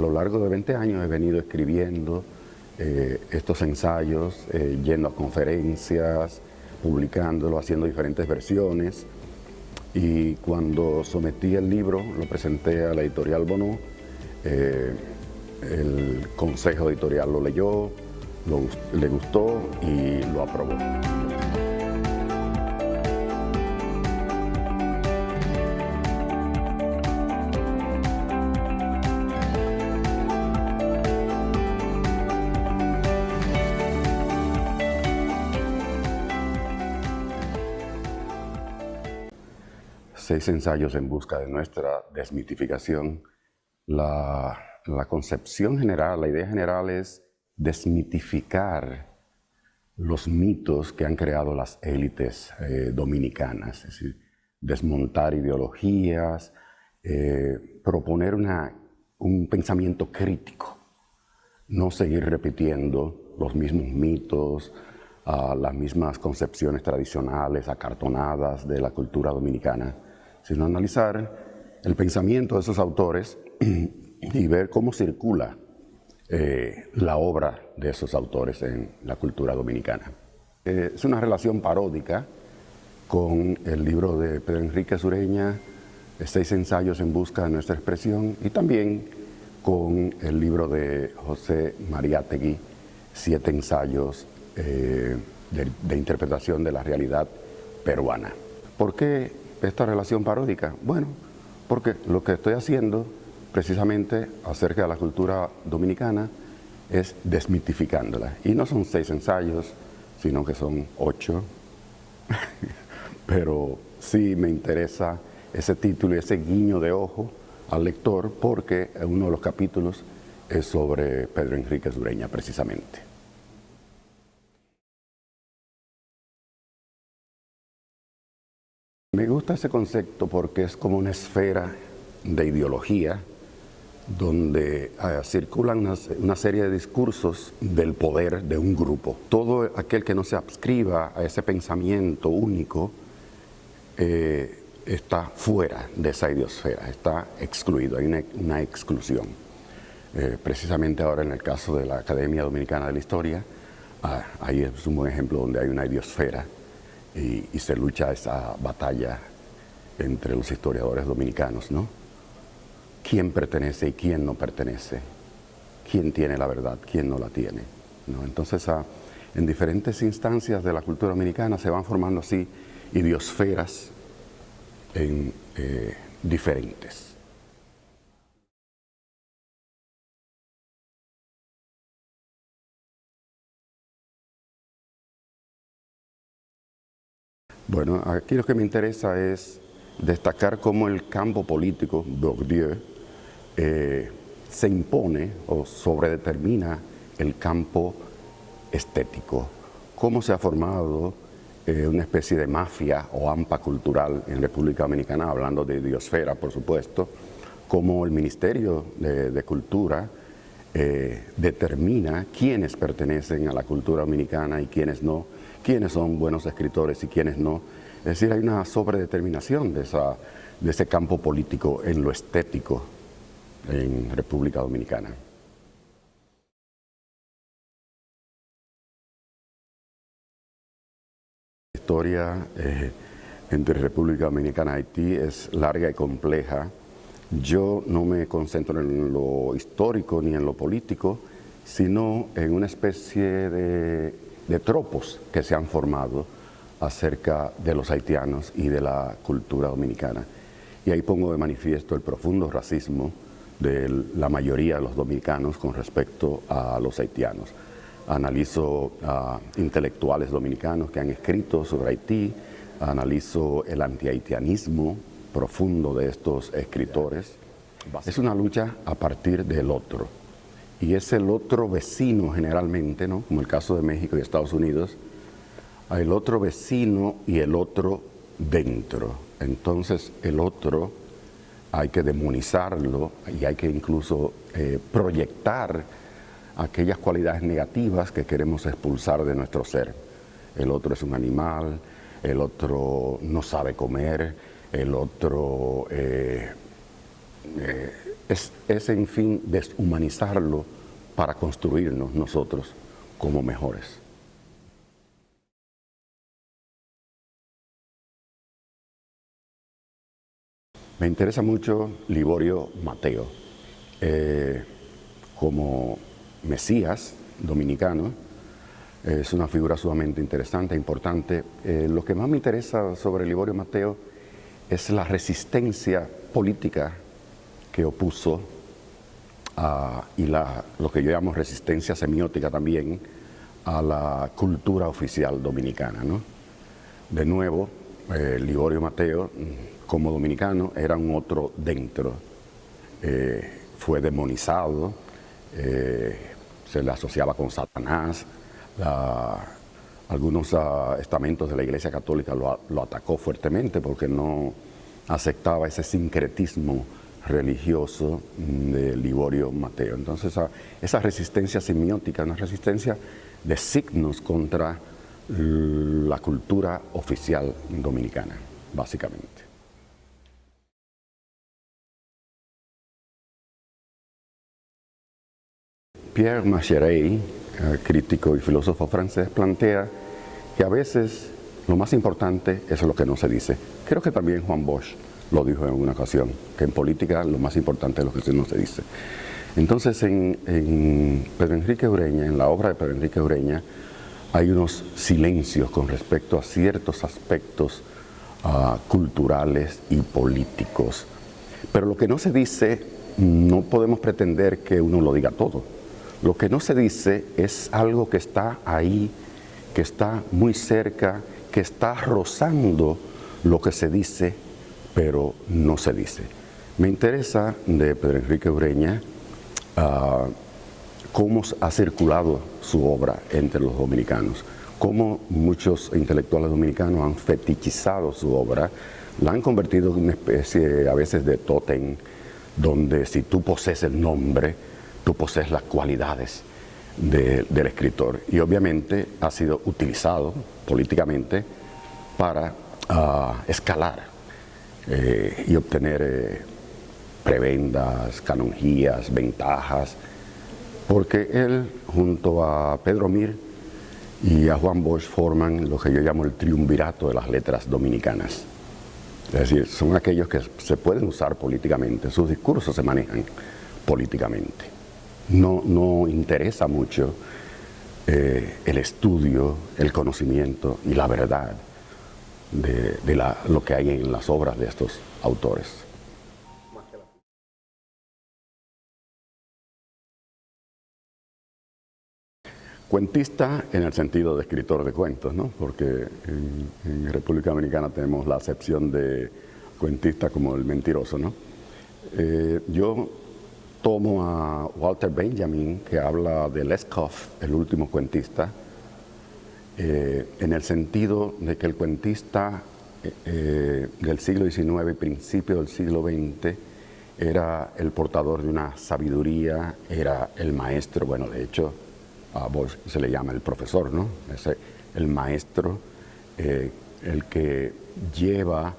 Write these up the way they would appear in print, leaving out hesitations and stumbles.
lo largo de 20 años he venido escribiendo estos ensayos, yendo a conferencias, publicándolo, haciendo diferentes versiones. Y cuando sometí el libro, lo presenté a la editorial Bonó, el consejo editorial lo leyó, le gustó y lo aprobó. Seis ensayos en busca de nuestra desmitificación. La concepción general, la idea general es desmitificar los mitos que han creado las élites dominicanas, es decir, desmontar ideologías, proponer un pensamiento crítico, no seguir repitiendo los mismos mitos, las mismas concepciones tradicionales, acartonadas de la cultura dominicana, sino analizar el pensamiento de esos autores y ver cómo circula la obra de esos autores en la cultura dominicana. Es una relación paródica con el libro de Pedro Enrique Sureña, 6 ensayos en busca de nuestra expresión, y también con el libro de José Mariátegui, 7 ensayos de interpretación de la realidad peruana. ¿Por qué esta relación paródica? Bueno, porque lo que estoy haciendo precisamente acerca de la cultura dominicana es desmitificándola. Y no son 6 ensayos, sino que son 8. Pero sí me interesa ese título y ese guiño de ojo al lector, porque uno de los capítulos es sobre Pedro Enrique Sureña, precisamente. Me gusta ese concepto porque es como una esfera de ideología donde circulan una serie de discursos del poder de un grupo. Todo aquel que no se adscriba a ese pensamiento único está fuera de esa ideosfera, está excluido, hay una exclusión. Precisamente ahora en el caso de la Academia Dominicana de la Historia, ahí es un buen ejemplo donde hay una ideosfera y se lucha esa batalla entre los historiadores dominicanos, ¿no? ¿Quién pertenece y quién no pertenece? ¿Quién tiene la verdad? ¿Quién no la tiene? ¿No? Entonces, en diferentes instancias de la cultura dominicana se van formando así ideosferas diferentes. Bueno, aquí lo que me interesa es destacar cómo el campo político, Bourdieu, se impone o sobredetermina el campo estético. Cómo se ha formado una especie de mafia o AMPA cultural en República Dominicana, hablando de ideosfera, por supuesto, cómo el Ministerio de Cultura determina quiénes pertenecen a la cultura dominicana y quiénes no, quiénes son buenos escritores y quiénes no. Es decir, hay una sobredeterminación de ese campo político en lo estético en República Dominicana. La historia entre República Dominicana y Haití es larga y compleja. Yo no me concentro en lo histórico ni en lo político, sino en una especie de tropos que se han formado acerca de los haitianos y de la cultura dominicana. Y ahí pongo de manifiesto el profundo racismo de la mayoría de los dominicanos con respecto a los haitianos. Analizo intelectuales dominicanos que han escrito sobre Haití, analizo el antihaitianismo profundo de estos escritores. Es una lucha a partir del otro, y es el otro vecino generalmente, ¿no? Como el caso de México y Estados Unidos, el otro vecino y el otro dentro. Entonces el otro hay que demonizarlo y hay que incluso proyectar aquellas cualidades negativas que queremos expulsar de nuestro ser. El otro es un animal, el otro no sabe comer, el otro es en fin deshumanizarlo para construirnos nosotros como mejores. Me interesa mucho Liborio Mateo como Mesías dominicano. Es una figura sumamente interesante, importante. Lo que más me interesa sobre Liborio Mateo es la resistencia política que opuso y lo que yo llamo resistencia semiótica también a la cultura oficial dominicana, ¿no? De nuevo, Liborio Mateo, como dominicano, era un otro dentro. Fue demonizado, se le asociaba con Satanás. Algunos estamentos de la Iglesia Católica lo atacó fuertemente porque no aceptaba ese sincretismo religioso de Liborio Mateo. Entonces, esa resistencia semiótica, una resistencia de signos contra la cultura oficial dominicana, básicamente. Pierre Macherey, crítico y filósofo francés, plantea que a veces lo más importante es lo que no se dice. Creo que también Juan Bosch lo dijo en una ocasión, que en política lo más importante es lo que no se dice. Entonces, en Pedro Enrique Ureña, en la obra de Pedro Enrique Ureña, hay unos silencios con respecto a ciertos aspectos culturales y políticos. Pero lo que no se dice, no podemos pretender que uno lo diga todo. Lo que no se dice es algo que está ahí, que está muy cerca, que está rozando lo que se dice, pero no se dice. Me interesa de Pedro Enrique Ureña cómo ha circulado su obra entre los dominicanos, cómo muchos intelectuales dominicanos han fetichizado su obra, la han convertido en una especie a veces de tótem, donde si tú posees el nombre, tú posees las cualidades del escritor. Y obviamente ha sido utilizado políticamente para escalar y obtener prebendas, canonjías, ventajas, porque él junto a Pedro Mir y a Juan Bosch forman lo que yo llamo el triunvirato de las letras dominicanas. Es decir, son aquellos que se pueden usar políticamente, sus discursos se manejan políticamente. No interesa mucho el estudio, el conocimiento y la verdad de lo que hay en las obras de estos autores. Cuentista en el sentido de escritor de cuentos, ¿no? Porque en República Dominicana tenemos la acepción de cuentista como el mentiroso, ¿no? Yo tomo a Walter Benjamin, que habla de Leskoff, el último cuentista, en el sentido de que el cuentista del siglo XIX y principio del siglo XX era el portador de una sabiduría, era el maestro, bueno, de hecho, a Bosch se le llama el profesor, ¿no? El maestro, el que lleva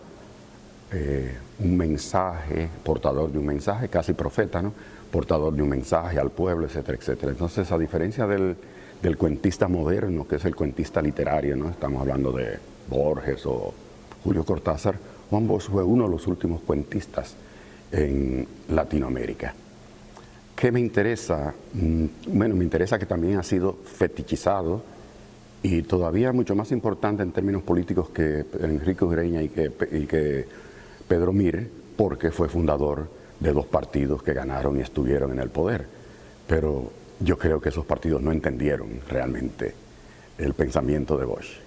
un mensaje, portador de un mensaje, casi profeta, ¿no? Portador de un mensaje al pueblo, etcétera, etcétera. Entonces, a diferencia del cuentista moderno, que es el cuentista literario, ¿no? Estamos hablando de Borges o Julio Cortázar, Juan Bosch fue uno de los últimos cuentistas en Latinoamérica. ¿Qué me interesa? Bueno, me interesa que también ha sido fetichizado y todavía mucho más importante en términos políticos que Enrique Ureña y que Pedro Mir, porque fue fundador de dos partidos que ganaron y estuvieron en el poder. Pero yo creo que esos partidos no entendieron realmente el pensamiento de Bosch.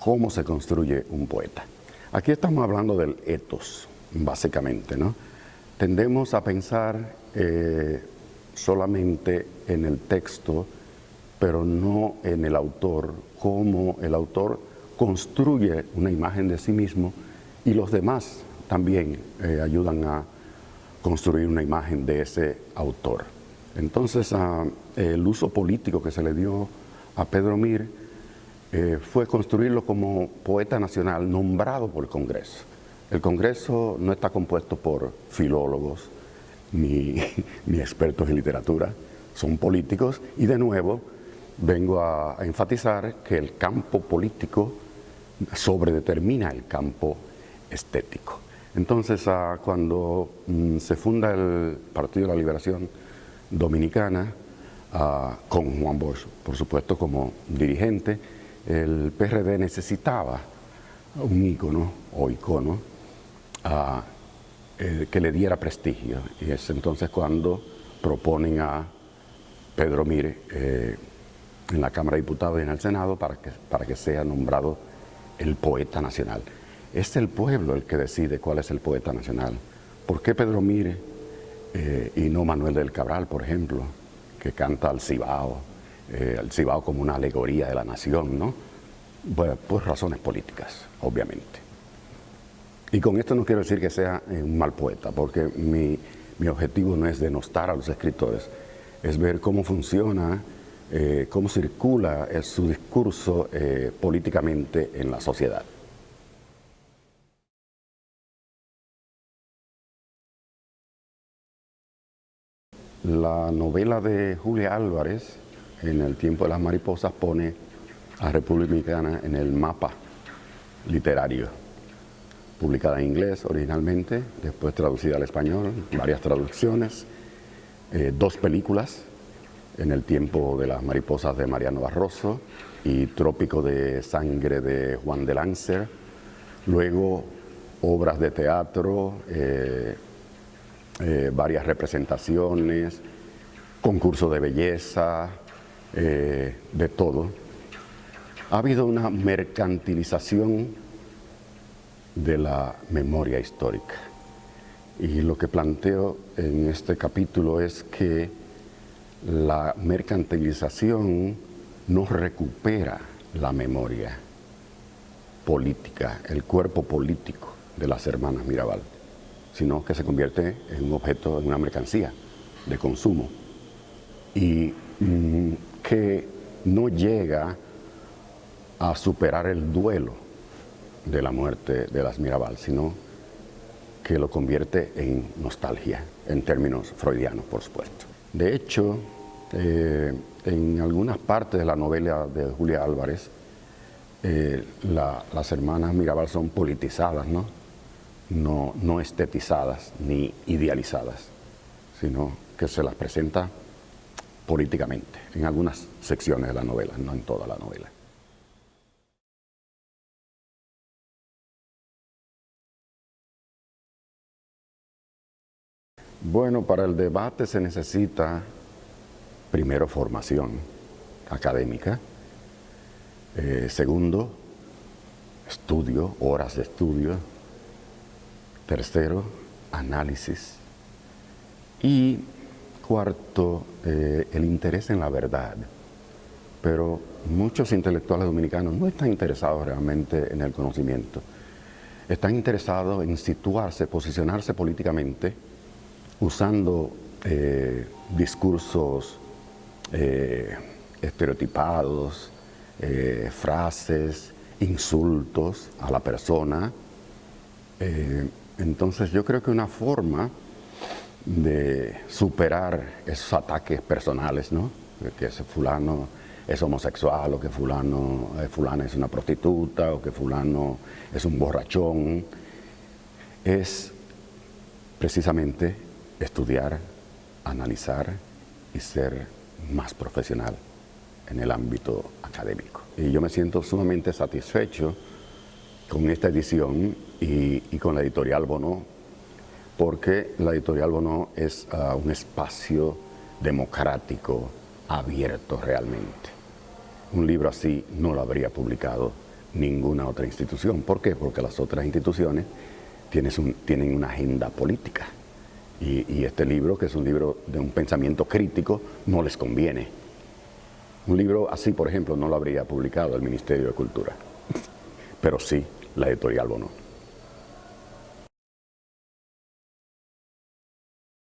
¿Cómo se construye un poeta? Aquí estamos hablando del ethos, básicamente, ¿no? Tendemos a pensar solamente en el texto, pero no en el autor, cómo el autor construye una imagen de sí mismo y los demás también ayudan a construir una imagen de ese autor. Entonces, el uso político que se le dio a Pedro Mir fue construirlo como poeta nacional nombrado por el Congreso. El Congreso no está compuesto por filólogos ni expertos en literatura, son políticos, y de nuevo vengo a enfatizar que el campo político sobredetermina el campo estético. Entonces, cuando se funda el Partido de la Liberación Dominicana, con Juan Bosch, por supuesto, como dirigente, el PRD necesitaba un ícono o icono que le diera prestigio. Y es entonces cuando proponen a Pedro Mire en la Cámara de Diputados y en el Senado para que sea nombrado el poeta nacional. Es el pueblo el que decide cuál es el poeta nacional. ¿Por qué Pedro Mire y no Manuel del Cabral, por ejemplo, que canta al Cibao como una alegoría de la nación, ¿no? Bueno, pues razones políticas, obviamente. Y con esto no quiero decir que sea un mal poeta, porque mi objetivo no es denostar a los escritores, es ver cómo funciona, cómo circula su discurso políticamente en la sociedad. La novela de Julia Álvarez, En el tiempo de las mariposas, pone a República Dominicana en el mapa literario. Publicada en inglés originalmente, después traducida al español, varias traducciones, 2 películas, En el tiempo de las mariposas de Mariano Barroso y Trópico de sangre de Juan de Lancer. Luego obras de teatro, varias representaciones, concurso de belleza, de todo. Ha habido una mercantilización de la memoria histórica. Y lo que planteo en este capítulo es que la mercantilización no recupera la memoria política, el cuerpo político de las hermanas Mirabal, sino que se convierte en un objeto, en una mercancía de consumo, y que no llega a superar el duelo de la muerte de las Mirabal, sino que lo convierte en nostalgia, en términos freudianos, por supuesto. De hecho, en algunas partes de la novela de Julia Álvarez, las hermanas Mirabal son politizadas, no estetizadas ni idealizadas, sino que se las presenta políticamente, en algunas secciones de la novela, no en toda la novela. Bueno, para el debate se necesita primero formación académica, segundo, estudio, horas de estudio, tercero, análisis, y cuarto, el interés en la verdad. Pero muchos intelectuales dominicanos no están interesados realmente en el conocimiento, están interesados en situarse, posicionarse políticamente, usando discursos estereotipados, frases, insultos a la persona. Entonces yo creo que una forma de superar esos ataques personales, ¿no? Que ese fulano es homosexual, o que fulana es una prostituta, o que fulano es un borrachón, es precisamente estudiar, analizar y ser más profesional en el ámbito académico. Y yo me siento sumamente satisfecho con esta edición y con la editorial Bonó, porque la editorial Bonó es un espacio democrático, abierto realmente. Un libro así no lo habría publicado ninguna otra institución. ¿Por qué? Porque las otras instituciones tienen una agenda política. Y este libro, que es un libro de un pensamiento crítico, no les conviene. Un libro así, por ejemplo, no lo habría publicado el Ministerio de Cultura, pero sí la editorial Bonó.